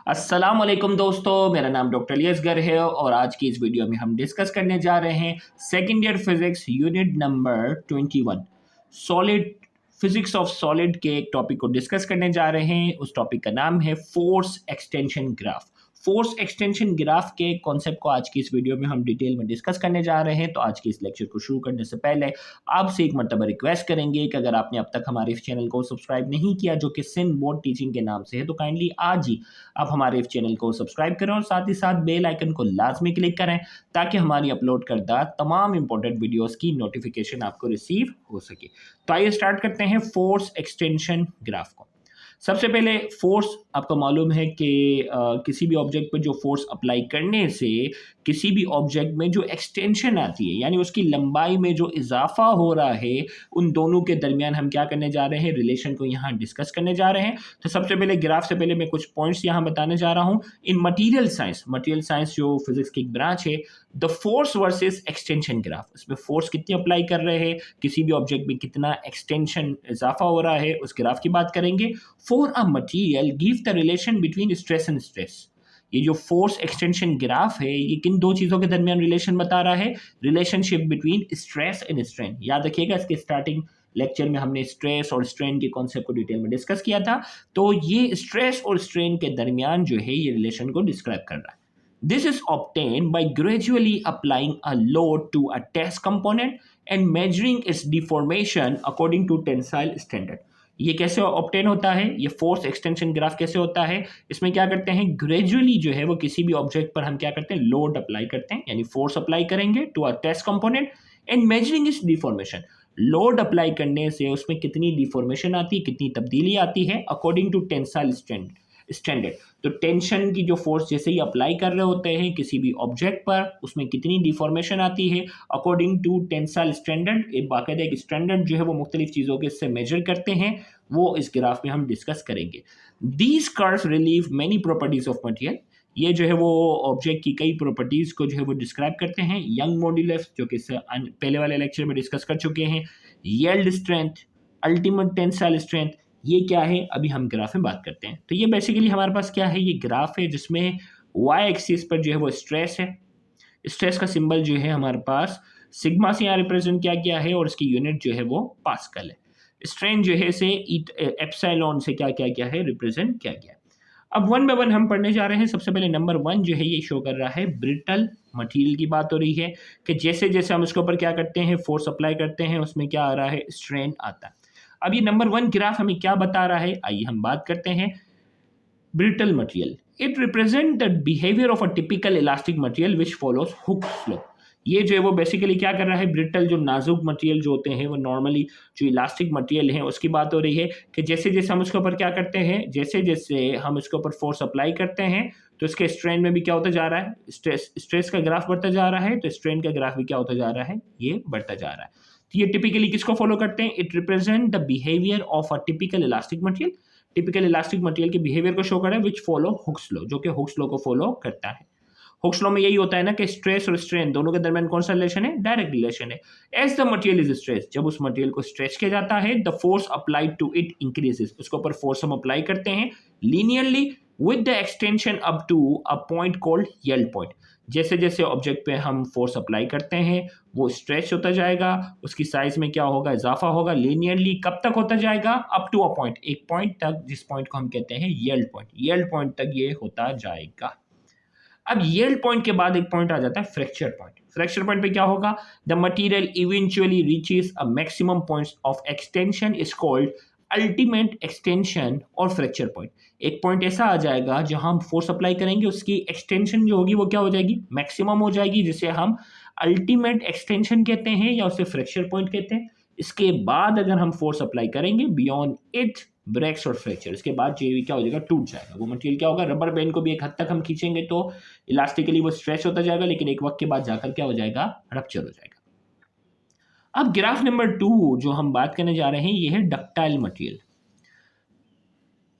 अस्सलाम वालेकुम दोस्तों, मेरा नाम डॉक्टर अलियसगर है और आज की इस वीडियो में हम डिस्कस करने जा रहे हैं second year physics unit number 21 solid physics of solid के एक टॉपिक को डिस्कस करने जा रहे हैं। उस टॉपिक का नाम है force extension graph. Force extension graph के कॉन्सेप्ट को आज की इस वीडियो में हम डिटेल में डिस्कस करने जा रहे हैं। तो आज के इस लेक्चर को शुरू करने से पहले आपसे एक मर्तबा रिक्वेस्ट करेंगे कि अगर आपने अब तक हमारे इस चैनल को सब्सक्राइब नहीं किया जो कि सिंध बोर्ड टीचिंग के नाम से है, तो काइंडली आज ही आप हमारे इस चैनल को सब्सक्राइब करें और साथ ही साथ बेल आइकन को लाजमी क्लिक करें ताकि हमारी अपलोड करदा तमाम इंपॉर्टेंट वीडियोस की नोटिफिकेशन आपको रिसीव हो सके। तो आइए स्टार्ट करते हैं फोर्स एक्सटेंशन ग्राफ को। सबसे पहले फोर्स आपको मालूम है कि किसी भी ऑब्जेक्ट पर जो फोर्स अप्लाई करने से किसी भी ऑब्जेक्ट में जो एक्सटेंशन आती है यानी उसकी लंबाई में जो इजाफा हो रहा है, उन दोनों के दरमियान हम क्या करने जा रहे हैं, रिलेशन को यहाँ डिस्कस करने जा रहे हैं। तो सबसे पहले ग्राफ से पहले मैं कुछ पॉइंट्स यहाँ बताने जा रहा हूँ। इन मटीरियल साइंस जो फिजिक्स की एक ब्रांच है, the force versus extension graph, इसमें फोर्स कितनी अप्लाई कर रहे हैं, किसी भी ऑब्जेक्ट में कितना एक्सटेंशन इजाफा हो रहा है, उस ग्राफ की बात करेंगे। For a material give the relation between stress and stress. ये जो फोर्स एक्सटेंशन ग्राफ है ये किन दो चीजों के दरमियान रिलेशन बता रहा है, relationship between stress and strain. याद रखिएगा इसके स्टार्टिंग लेक्चर में हमने स्ट्रेस और स्ट्रेन के कॉन्सेप्ट को डिटेल में डिस्कस किया था। तो ये स्ट्रेस और स्ट्रेन के दरमियान जो है ये रिलेशन को डिस्क्राइब कर रहा है। This is obtained by gradually applying a load to a test component and measuring its deformation according to tensile standard। ये कैसे ऑब्टेन होता है, ये फोर्स एक्सटेंशन ग्राफ कैसे होता है, इसमें क्या करते हैं, ग्रेजुअली जो है वो किसी भी ऑब्जेक्ट पर हम क्या करते हैं, लोड अप्लाई करते हैं यानी फोर्स अप्लाई करेंगे to a test component and measuring its deformation. Load apply करने से उसमें कितनी डिफॉर्मेशन आती है, कितनी तब्दीली आती है, अकॉर्डिंग टू टेंसाइल स्टैंडर्ड। तो टेंशन की जो फोर्स जैसे ही अप्लाई कर रहे होते हैं किसी भी ऑब्जेक्ट पर, उसमें कितनी डिफॉर्मेशन आती है अकॉर्डिंग टू टेंसाइल स्टैंडर्ड। एक बाकायदा एक स्टैंडर्ड जो है वो मुख्तलिफ चीज़ों के इससे मेजर करते हैं, वो इस ग्राफ में हम डिस्कस करेंगे। These curves relieve many properties of material. ये जो है वो ऑब्जेक्ट की कई प्रॉपर्टीज को जो है वो डिस्क्राइब करते हैं। यंग मॉड्यूलस जो कि पहले वाले लेक्चर में डिस्कस कर चुके हैं, yield strength, ultimate tensile strength, ये क्या है अभी हम ग्राफ में बात करते हैं। तो ये बेसिकली हमारे पास क्या है, ये ग्राफ है जिसमें वाई एक्सिस पर जो है वो स्ट्रेस है। स्ट्रेस का सिंबल जो है हमारे पास सिग्मा से यहाँ रिप्रेजेंट किया गया है और इसकी यूनिट जो है वो पास्कल है। स्ट्रेन जो है से एप्सिलॉन से क्या किया गया है, रिप्रेजेंट किया गया है। अब वन बाय वन हम पढ़ने जा रहे हैं। सबसे पहले नंबर 1 जो है ये शो कर रहा है ब्रिटल मटेरियल की बात हो रही है कि जैसे जैसे हम इसके ऊपर क्या करते हैं, फोर्स अप्लाई करते हैं, उसमें क्या आ रहा है, स्ट्रेन आता है। अब ये नंबर 1 ग्राफ हमें क्या बता रहा है, आइए हम बात करते हैं। Brittle material, it represent the behaviour of a typical elastic material which follows Hooke's law. ये जो है वो बेसिकली क्या कर रहा है, ब्रिटल जो नाजुक मटेरियल जो होते हैं वो नॉर्मली जो इलास्टिक मटेरियल है उसकी बात हो रही है कि जैसे जैसे हम उसके ऊपर क्या करते हैं, जैसे जैसे हम इसके ऊपर फोर्स अप्लाई करते हैं तो इसके स्ट्रेन में भी क्या होता जा रहा है, स्ट्रेस का ग्राफ बढ़ता जा रहा है, तो स्ट्रेन का ग्राफ भी क्या होता जा रहा है, ये बढ़ता जा रहा है। तो ये टिपिकली किसको फॉलो करते हैं, it represent the behaviour of a typical elastic material. Typical elastic material के बिहेवियर को शो कर रहा है विच फॉलो हुक्स लॉ, जो कि हुक्स लॉ को फॉलो करता है। हुक्स लॉ में यही होता है ना कि स्ट्रेस और स्ट्रेन दोनों के दरमियान कौन सा रिलेशन है, डायरेक्ट रिलेशन है। As the material is stress, जब उस मटेरियल को स्ट्रेच किया जाता है, the force applied to it increases, उसके ऊपर फोर्स हम अप्लाई करते हैं linearly with the extension up to a point called yield point. जैसे जैसे ऑब्जेक्ट पे हम फोर्स अप्लाई करते हैं वो स्ट्रेच होता जाएगा, उसकी साइज में क्या होगा, इजाफा होगा लीनियरली। कब तक होता जाएगा, अप टू अ पॉइंट, एक पॉइंट तक, जिस पॉइंट को हम कहते हैं यील्ड पॉइंट। यील्ड पॉइंट तक ये होता जाएगा। अब यील्ड पॉइंट के बाद एक पॉइंट आ जाता है फ्रैक्चर पॉइंट। फ्रैक्चर पॉइंट पे क्या होगा, the material eventually reaches a maximum point of extension is called ultimate extension और फ्रैक्चर पॉइंट। एक पॉइंट ऐसा आ जाएगा जहां हम फोर्स अप्लाई करेंगे, उसकी एक्सटेंशन जो होगी वो क्या हो जाएगी, मैक्सिमम हो जाएगी, जिसे हम अल्टीमेट एक्सटेंशन कहते हैं या उसे फ्रैक्चर पॉइंट कहते हैं। इसके बाद अगर हम फोर्स अप्लाई करेंगे बियॉन्ड इट ब्रेक्स और फ्रैक्चर, इसके बाद जो क्या हो जाएगा, टूट जाएगा। वो मटेरियल क्या होगा, रबर बैंड को भी एक हद तक हम खींचेंगे तो इलास्टिकली वो स्ट्रेच होता जाएगा, लेकिन एक वक्त के बाद जाकर क्या हो जाएगा, रप्चर हो जाएगा। अब ग्राफ नंबर 2 जो हम बात करने जा रहे हैं ये है ductile material.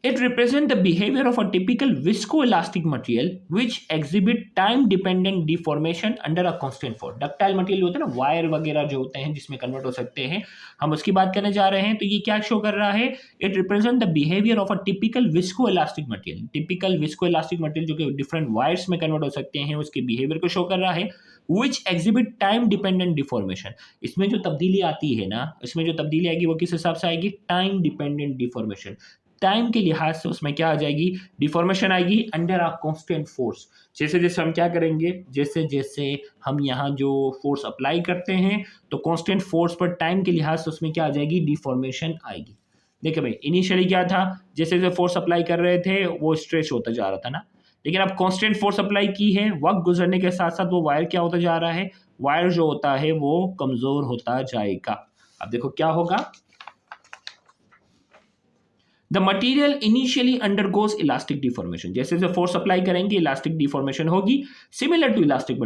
It represents the behavior of a typical viscoelastic material which exhibit time dependent deformation under a constant force. Ductile material होता है ना, वायर वगैरह जो होते हैं जिसमें कन्वर्ट हो सकते हैं, हम उसकी बात करने जा रहे हैं। तो ये क्या शो कर रहा है? It represent the behaviour of a typical viscoelastic material. Typical viscoelastic material जो कि डिफरेंट वायर्स में कन्वर्ट हो सकते हैं, उसके बिहेवियर को शो कर रहा है। Which exhibit time dependent deformation. इसमें जो तब्दीली आती है ना, इसमें जो तब्दीली आएगी वो किस हिसाब से आएगी? Time dependent deformation. टाइम के लिहाज से उसमें क्या आ जाएगी? डिफॉर्मेशन आएगी अंडर अ कांस्टेंट फोर्स। जैसे जैसे हम क्या करेंगे, जैसे जैसे हम यहाँ जो फोर्स अप्लाई करते हैं तो कांस्टेंट फोर्स पर टाइम के लिहाज से उसमें क्या आ जाएगी? डिफॉर्मेशन आएगी। देखिए भाई, इनिशियली क्या था, जैसे जैसे फोर्स अप्लाई कर रहे थे वो स्ट्रेच होता जा रहा था ना, लेकिन अब कांस्टेंट फोर्स अप्लाई की है, वक्त गुजरने के साथ साथ वो वायर क्या होता जा रहा है? वायर जो होता है वो कमजोर होता जाएगा। अब देखो क्या होगा, the material initially undergoes elastic deformation. जैसे जैसे फोर्स अप्लाई करेंगे इलास्टिक डिफॉर्मेशन होगी, सिमिलर टू इलास्टिक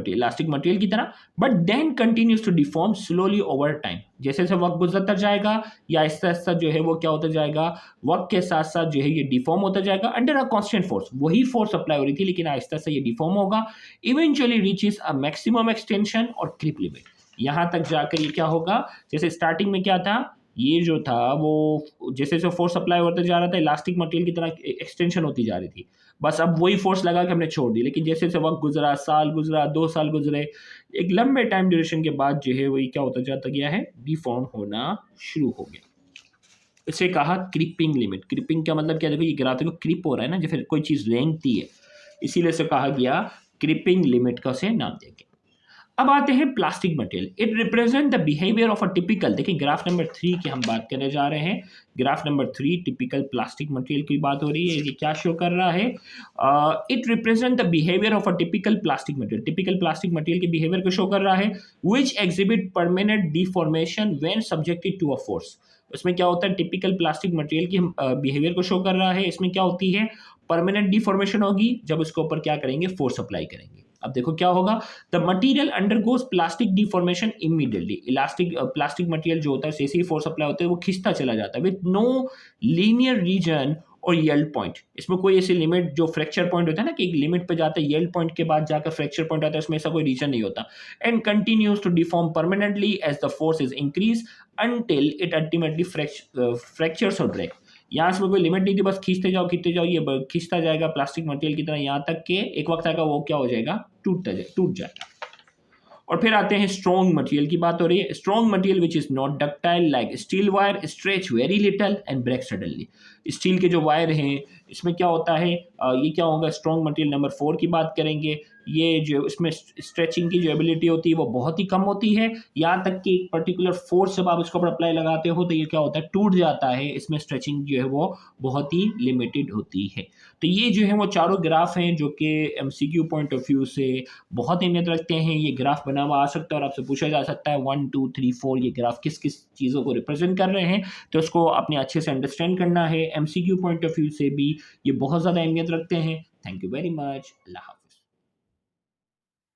मटेरियल की तरह, but then continues to deform slowly over time. जैसे जैसे वक्त गुजरता जाएगा या आहिस्ता आहिस्ता जो है वो क्या होता जाएगा, वक्त के साथ साथ जो है ये डिफॉर्म होता जाएगा अंडर अ कांस्टेंट फोर्स। वही फोर्स अप्लाई हो रही थी लेकिन आहिस्ता से ये डिफॉर्म होगा, eventually reaches a maximum extension और क्रीप लिमिट। यहाँ तक जाकर ये क्या होगा, जैसे स्टार्टिंग में क्या था, ये जो था वो जैसे जैसे फोर्स अप्लाई होता जा रहा था इलास्टिक मटेरियल की तरह एक्सटेंशन होती जा रही थी, बस अब वही फोर्स लगा के हमने छोड़ दी। लेकिन जैसे जैसे वक्त गुजरा, साल गुजरा, 2 साल गुजरे, एक लंबे टाइम ड्यूरेशन के बाद जो है वही क्या होता जाता गया है? डिफॉर्म होना शुरू हो गया। इसे कहा क्रीपिंग लिमिट। क्रीपिंग का मतलब क्या? देखो ये ग्राफ देखो क्रीप हो रहा है ना, जैसे कोई चीज़ रेंगती है, इसीलिए से कहा गया क्रीपिंग लिमिट का से नाम देंगे। अब आते हैं plastic material. It represent the behaviour of a typical, देखिए ग्राफ नंबर 3 की हम बात करने जा रहे हैं। Graph number 3 typical plastic material की बात हो रही है। ये क्या शो कर रहा है? It represent the behaviour of a typical plastic material. Typical plastic material के बिहेवियर को शो कर रहा है, which exhibit permanent deformation when subjected to a force. उसमें क्या होता है? टिपिकल प्लास्टिक मटेरियल की बिहेवियर को शो कर रहा है। इसमें क्या होती है? परमानेंट डिफॉर्मेशन होगी जब उसके ऊपर क्या करेंगे? फोर्स अप्लाई करेंगे। अब देखो क्या होगा, the material undergoes plastic deformation immediately. Elastic plastic material जो होता है जैसे ही फोर्स अप्लाई होता है वो खिंचता चला जाता है, विद नो लीनियर रीजन और येल्ड पॉइंट। इसमें कोई ऐसी लिमिट जो फ्रैक्चर पॉइंट होता है ना कि एक लिमिट पे जाता है, येल्ड पॉइंट के बाद जाकर फ्रैक्चर पॉइंट आता है, उसमें ऐसा कोई रीजन नहीं होता। And continues to deform permanently as the force is increase until it ultimately fractures और ब्रेक। यहाँ से कोई लिमिट नहीं थी, बस खींचते जाओ, ये खींचता जाएगा प्लास्टिक मटेरियल की तरह, यहाँ तक के एक वक्त आएगा वो क्या हो जाएगा? टूट जाएगा। और फिर आते हैं स्ट्रॉन्ग मटेरियल की बात हो रही है। Strong material which is not ductile like steel wire, stretch very little and break suddenly. Steel के जो वायर हैं इसमें क्या होता है, ये क्या होगा? स्ट्रॉन्ग मटेरियल नंबर 4 की बात करेंगे। ये जो इसमें स्ट्रेचिंग की जो एबिलिटी होती है वो बहुत ही कम होती है, यहाँ तक कि एक पर्टिकुलर फोर्स जब आप इसके ऊपर अप्लाई लगाते हो तो ये क्या होता है? टूट जाता है। इसमें स्ट्रेचिंग जो है वो बहुत ही लिमिटेड होती है। तो ये जो है वो चारों ग्राफ हैं जो कि एमसीक्यू पॉइंट ऑफ व्यू से बहुत अहमियत रखते हैं। ये ग्राफ बना हुआ आ सकता है और आपसे पूछा जा सकता है 1 2 3 4 ये ग्राफ किस किस चीज़ों को रिप्रेजेंट कर रहे हैं, तो उसको आपने अच्छे से अंडरस्टैंड करना है। एमसीक्यू पॉइंट ऑफ व्यू से भी ये बहुत ज़्यादा अहमियत रखते हैं। Thank you very much. अल्लाह हाफ़िज़।